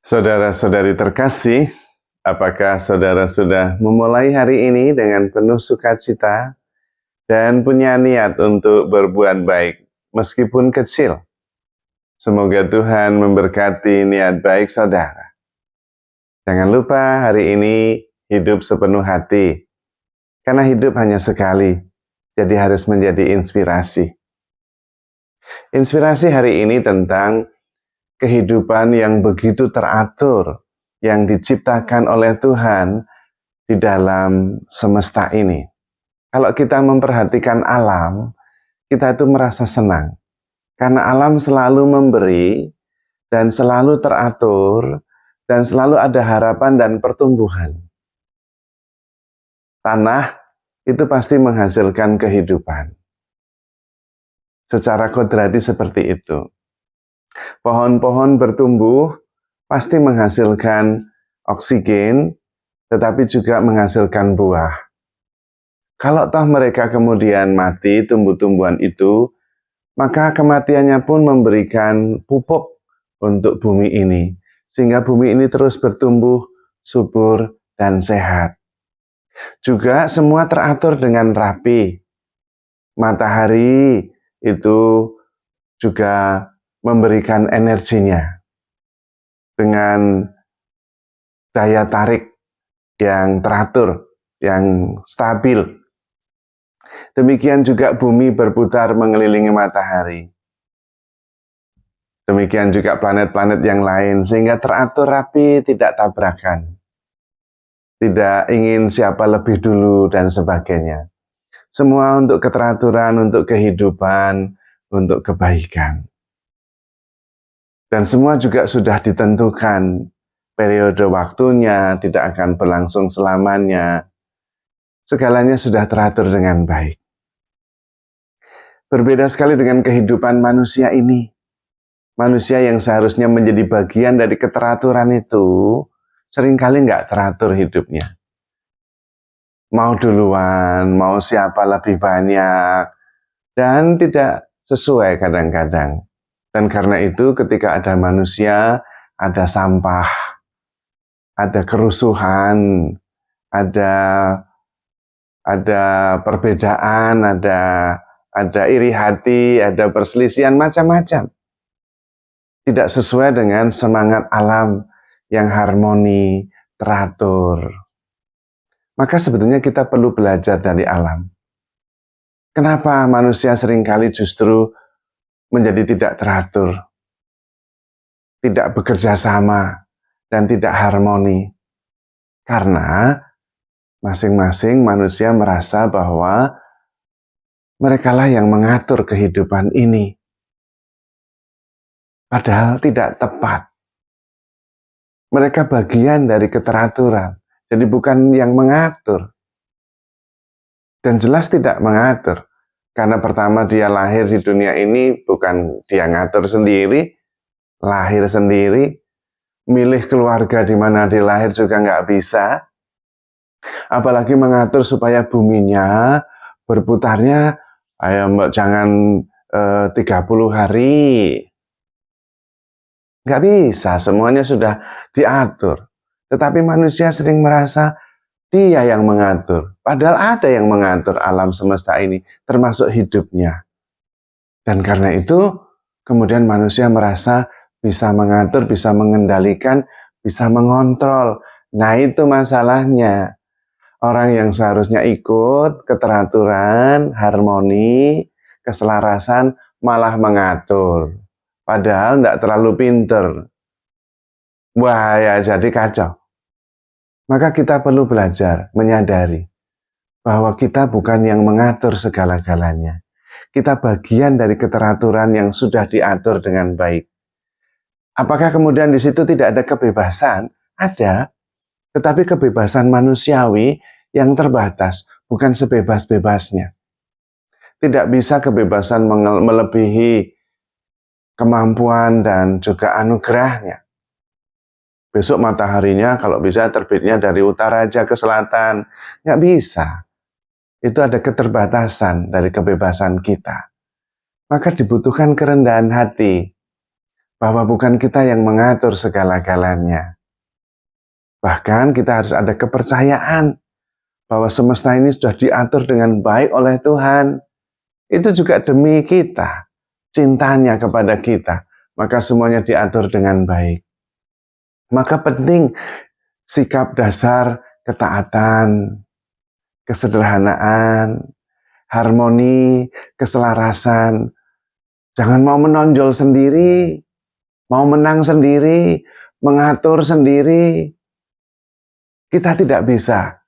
Saudara-saudari terkasih, apakah saudara sudah memulai hari ini dengan penuh sukacita dan punya niat untuk berbuat baik meskipun kecil? Semoga Tuhan memberkati niat baik saudara. Jangan lupa hari ini hidup sepenuh hati, karena hidup hanya sekali, jadi harus menjadi inspirasi. Inspirasi hari ini tentang kehidupan yang begitu teratur, yang diciptakan oleh Tuhan di dalam semesta ini. Kalau kita memperhatikan alam, kita itu merasa senang. Karena alam selalu memberi, dan selalu teratur, dan selalu ada harapan dan pertumbuhan. Tanah itu pasti menghasilkan kehidupan. Secara kodrati seperti itu. Pohon-pohon bertumbuh pasti menghasilkan oksigen, tetapi juga menghasilkan buah. Kalau toh mereka kemudian mati, tumbuh-tumbuhan itu, maka kematiannya pun memberikan pupuk untuk bumi ini, sehingga bumi ini terus bertumbuh, subur, dan sehat. Juga semua teratur dengan rapi. Matahari itu juga memberikan energinya dengan daya tarik yang teratur, yang stabil. Demikian juga bumi berputar mengelilingi matahari. Demikian juga planet-planet yang lain, sehingga teratur rapi, tidak tabrakan. Tidak ingin siapa lebih dulu dan sebagainya. Semua untuk keteraturan, untuk kehidupan, untuk kebaikan. Dan semua juga sudah ditentukan periode waktunya, tidak akan berlangsung selamanya. Segalanya sudah teratur dengan baik. Berbeda sekali dengan kehidupan manusia ini. Manusia yang seharusnya menjadi bagian dari keteraturan itu, seringkali nggak teratur hidupnya. Mau duluan, mau siapa lebih banyak, dan tidak sesuai kadang-kadang. Dan karena itu ketika ada manusia, ada sampah, ada kerusuhan, ada perbedaan, ada iri hati, ada perselisihan, macam-macam. Tidak sesuai dengan semangat alam yang harmoni, teratur. Maka sebetulnya kita perlu belajar dari alam. Kenapa manusia seringkali justru menjadi tidak teratur, tidak bekerja sama, dan tidak harmoni? Karena masing-masing manusia merasa bahwa merekalah yang mengatur kehidupan ini. Padahal tidak tepat. Mereka bagian dari keteraturan, jadi bukan yang mengatur. Dan jelas tidak mengatur. Karena pertama dia lahir di dunia ini, bukan dia ngatur sendiri, lahir sendiri, milih keluarga di mana dia lahir juga nggak bisa. Apalagi mengatur supaya buminya berputarnya, jangan 30 hari. Nggak bisa, semuanya sudah diatur. Tetapi manusia sering merasa dia yang mengatur. Padahal ada yang mengatur alam semesta ini, termasuk hidupnya. Dan karena itu, kemudian manusia merasa bisa mengatur, bisa mengendalikan, bisa mengontrol. Nah itu masalahnya. Orang yang seharusnya ikut keteraturan, harmoni, keselarasan, malah mengatur. Padahal tidak terlalu pinter. Wah ya jadi kacau. Maka kita perlu belajar, menyadari bahwa kita bukan yang mengatur segala-galanya. Kita bagian dari keteraturan yang sudah diatur dengan baik. Apakah kemudian di situ tidak ada kebebasan? Ada, tetapi kebebasan manusiawi yang terbatas, bukan sebebas-bebasnya. Tidak bisa kebebasan melebihi kemampuan dan juga anugerahnya. Besok mataharinya kalau bisa terbitnya dari utara aja ke selatan. Nggak bisa. Itu ada keterbatasan dari kebebasan kita. Maka dibutuhkan kerendahan hati. bahwa bukan kita yang mengatur segala-galanya. Bahkan kita harus ada kepercayaan bahwa semesta ini sudah diatur dengan baik oleh Tuhan. Itu juga demi kita, cintanya kepada kita, maka semuanya diatur dengan baik. Maka penting sikap dasar ketaatan, kesederhanaan, harmoni, keselarasan. Jangan mau menonjol sendiri, mau menang sendiri, mengatur sendiri. Kita tidak bisa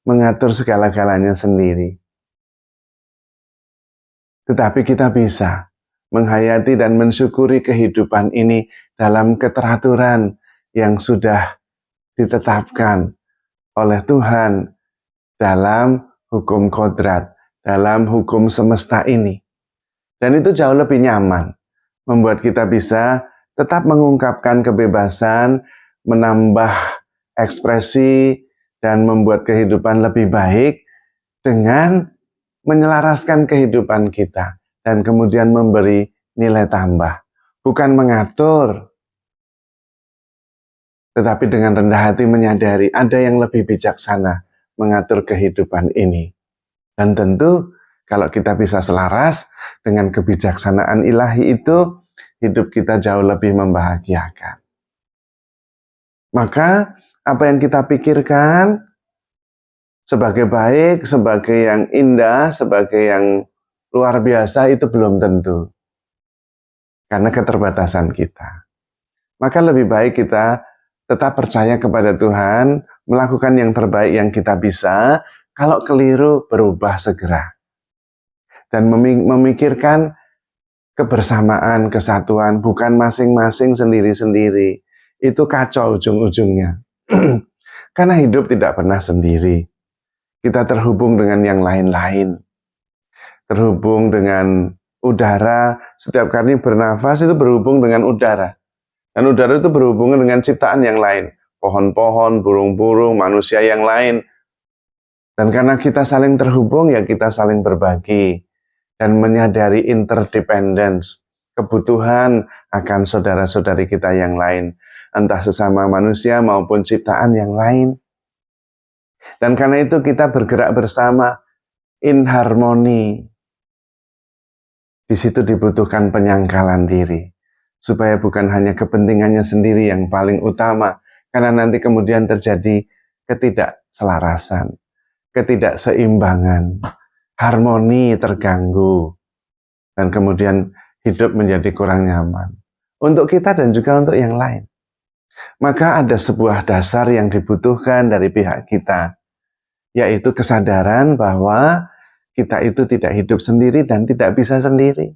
mengatur segala-galanya sendiri. Tetapi kita bisa menghayati dan mensyukuri kehidupan ini dalam keteraturan yang sudah ditetapkan oleh Tuhan dalam hukum kodrat, dalam hukum semesta ini. Dan itu jauh lebih nyaman, membuat kita bisa tetap mengungkapkan kebebasan, menambah ekspresi, dan membuat kehidupan lebih baik dengan menyelaraskan kehidupan kita dan kemudian memberi nilai tambah. Bukan mengatur, tetapi dengan rendah hati menyadari ada yang lebih bijaksana mengatur kehidupan ini. Dan tentu kalau kita bisa selaras dengan kebijaksanaan ilahi itu, hidup kita jauh lebih membahagiakan. Maka apa yang kita pikirkan sebagai baik, sebagai yang indah, sebagai yang luar biasa itu belum tentu. Karena keterbatasan kita. Maka lebih baik kita tetap percaya kepada Tuhan, melakukan yang terbaik yang kita bisa, kalau keliru berubah segera. Dan memikirkan kebersamaan, kesatuan, bukan masing-masing sendiri-sendiri. Itu kacau ujung-ujungnya. Karena hidup tidak pernah sendiri. Kita terhubung dengan yang lain-lain. Terhubung dengan udara, setiap kali bernafas itu berhubung dengan udara. Dan udara itu berhubungan dengan ciptaan yang lain. Pohon-pohon, burung-burung, manusia yang lain. Dan karena kita saling terhubung, ya kita saling berbagi. Dan menyadari interdependence, kebutuhan akan saudara-saudari kita yang lain. Entah sesama manusia maupun ciptaan yang lain. Dan karena itu kita bergerak bersama in harmoni. Di situ dibutuhkan penyangkalan diri. Supaya bukan hanya kepentingannya sendiri yang paling utama. Karena nanti kemudian terjadi ketidakselarasan, ketidakseimbangan, harmoni terganggu. Dan kemudian hidup menjadi kurang nyaman. Untuk kita dan juga untuk yang lain. Maka ada sebuah dasar yang dibutuhkan dari pihak kita. Yaitu kesadaran bahwa kita itu tidak hidup sendiri dan tidak bisa sendiri.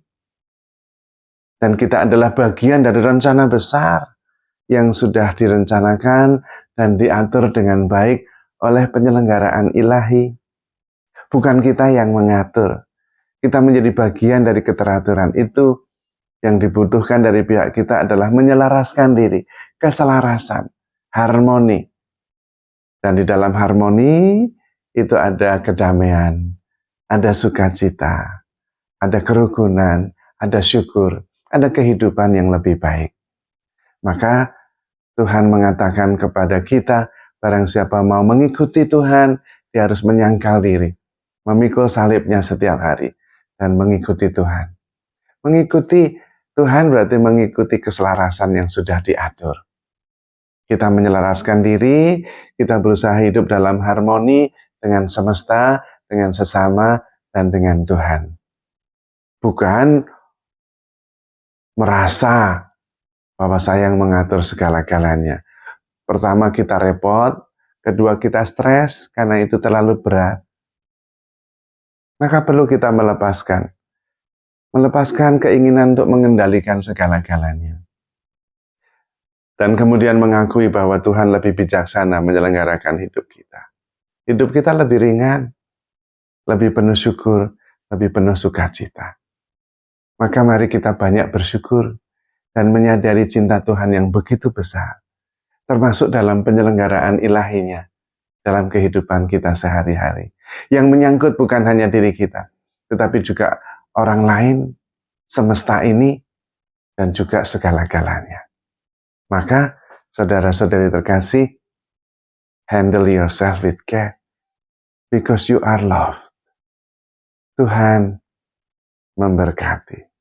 Dan kita adalah bagian dari rencana besar yang sudah direncanakan dan diatur dengan baik oleh penyelenggaraan ilahi. Bukan kita yang mengatur. Kita menjadi bagian dari keteraturan itu. Yang dibutuhkan dari pihak kita adalah menyelaraskan diri, keselarasan, harmoni. Dan di dalam harmoni itu ada kedamaian, ada sukacita, ada kerukunan, ada syukur, ada kehidupan yang lebih baik. Maka Tuhan mengatakan kepada kita, barang siapa mau mengikuti Tuhan, dia harus menyangkal diri, memikul salibnya setiap hari, dan mengikuti Tuhan. Mengikuti Tuhan berarti mengikuti keselarasan yang sudah diatur. Kita menyelaraskan diri, kita berusaha hidup dalam harmoni dengan semesta, dengan sesama, dan dengan Tuhan. Bukan merasa bahwa saya yang mengatur segala-galanya. Pertama kita repot, kedua kita stres karena itu terlalu berat. Maka perlu kita melepaskan keinginan untuk mengendalikan segala-galanya. Dan kemudian mengakui bahwa Tuhan lebih bijaksana menyelenggarakan hidup kita. Hidup kita lebih ringan, lebih penuh syukur, lebih penuh sukacita. Maka mari kita banyak bersyukur dan menyadari cinta Tuhan yang begitu besar, termasuk dalam penyelenggaraan ilahinya, dalam kehidupan kita sehari-hari. Yang menyangkut bukan hanya diri kita, tetapi juga orang lain, semesta ini, dan juga segala-galanya. Maka, saudara-saudari terkasih, handle yourself with care, because you are loved. Tuhan memberkati.